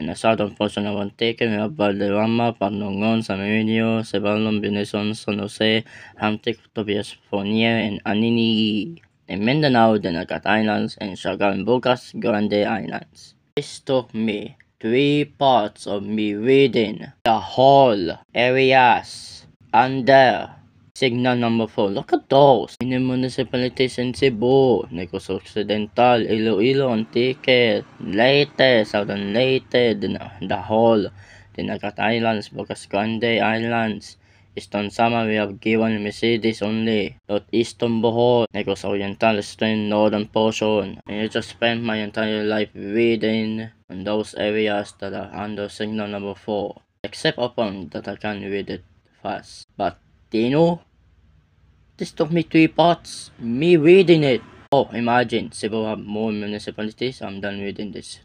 In the southern portion of Antique, we have Valderrama, Panongon, San Benito, Cebalon, Binason, San Jose, Hamtic, Tobias, Fournier, and Anini. In Mindanao, the Nagat Islands, and Siargao and Bocas Grande Islands. This took me 3 parts of me reading the whole areas under signal number 4. Look at those. In the municipalities in Cebu, Negros Occidental, Iloilo, Antique, Leyte, Southern Leyte, the whole, the Nagat Islands, Bocas Grande Islands, Eastern Samar, we have given Mercedes only. Northeastern Bohol, Negros Oriental, Eastern Northern portion. And I just spent my entire life reading on those areas that are under signal number 4. Except upon that I can read it fast. But do you know? This took me 3 parts. Me reading it. Oh, imagine Cebu have more municipalities. I'm done reading this.